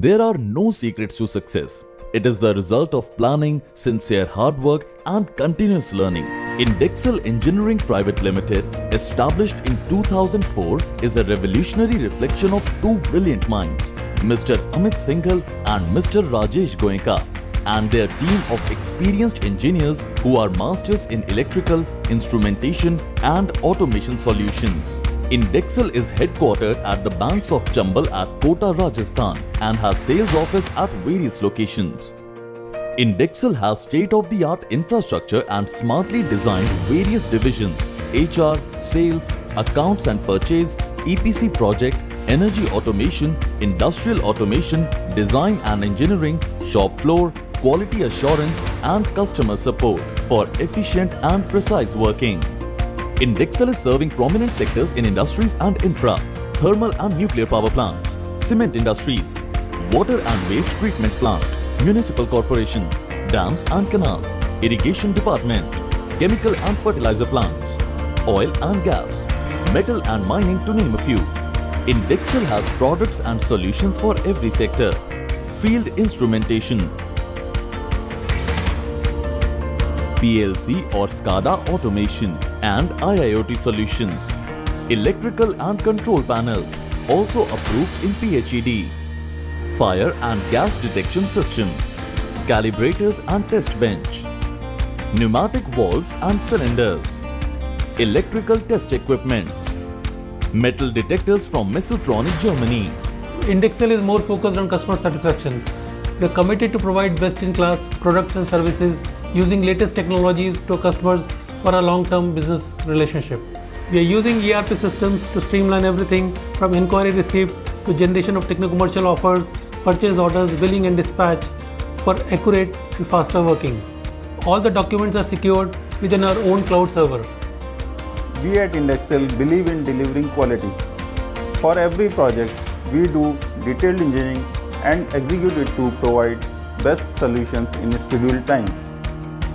There are no secrets to success. It is the result of planning, sincere hard work and continuous learning. Indexel Engineering Pvt Limited, established in 2004, is a revolutionary reflection of two brilliant minds, Mr. Amit Singhal and Mr. Rajesh Goenka, and their team of experienced engineers who are masters in electrical, instrumentation and automation solutions. Indexel is headquartered at the banks of Chambal at Kota, Rajasthan and has sales office at various locations. Indexel has state-of-the-art infrastructure and smartly designed various divisions: HR, sales, accounts and purchase, EPC project, energy automation, industrial automation, design and engineering, shop floor, quality assurance and customer support for efficient and precise working. Indexel is serving prominent sectors in industries and infra, thermal and nuclear power plants, cement industries, water and waste treatment plant, municipal corporation, dams and canals, irrigation department, chemical and fertilizer plants, oil and gas, metal and mining to name a few. Indexel has products and solutions for every sector. Field instrumentation, PLC or SCADA automation and IIoT solutions, electrical and control panels, also approved in PHED, fire and gas detection system, calibrators and test bench, pneumatic valves and cylinders, electrical test equipments, metal detectors from Mesotronic, Germany. Indexel is more focused on customer satisfaction. We are committed to provide best-in-class products and services using latest technologies to customers for a long-term business relationship. We are using ERP systems to streamline everything from inquiry receipt to generation of techno-commercial offers, purchase orders, billing and dispatch for accurate and faster working. All the documents are secured within our own cloud server. We at Indexel believe in delivering quality. For every project, we do detailed engineering and execute it to provide best solutions in scheduled time.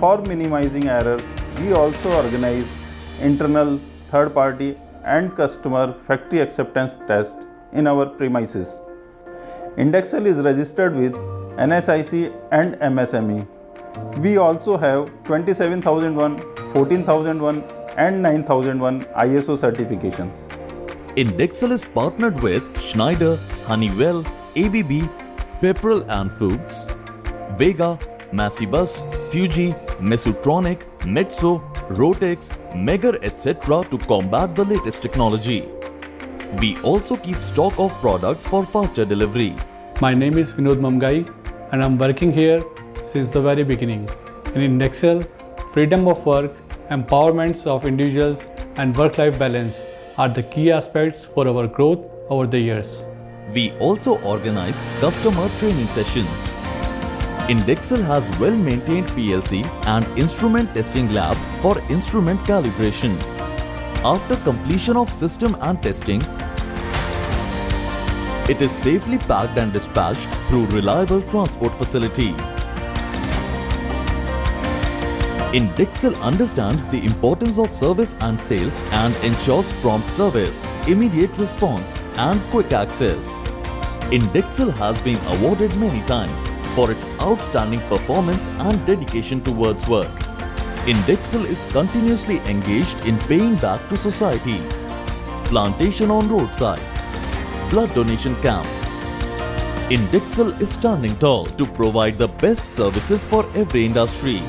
For minimizing errors, we also organize internal, third-party and customer factory acceptance tests in our premises. Indexel is registered with NSIC and MSME. We also have 27001, 14001 and 9001 ISO certifications. Indexel is partnered with Schneider, Honeywell, ABB, Pepperell and Foods, Vega, Massibus, Fuji, Mesotronic, Metso, Rotex, Megger etc. to combat the latest technology. We also keep stock of products for faster delivery. My name is Vinod Mamgai and I'm working here since the very beginning. In Indexel, freedom of work, empowerments of individuals and work-life balance are the key aspects for our growth over the years. We also organize customer training sessions. Indexel has well-maintained PLC and instrument testing lab for instrument calibration. After completion of system and testing, it is safely packed and dispatched through reliable transport facility. Indexel understands the importance of service and sales and ensures prompt service, immediate response and quick access. Indexel has been awarded many times for its outstanding performance and dedication towards work. Indexel is continuously engaged in paying back to society. Plantation on roadside, blood donation camp. Indexel is standing tall to provide the best services for every industry.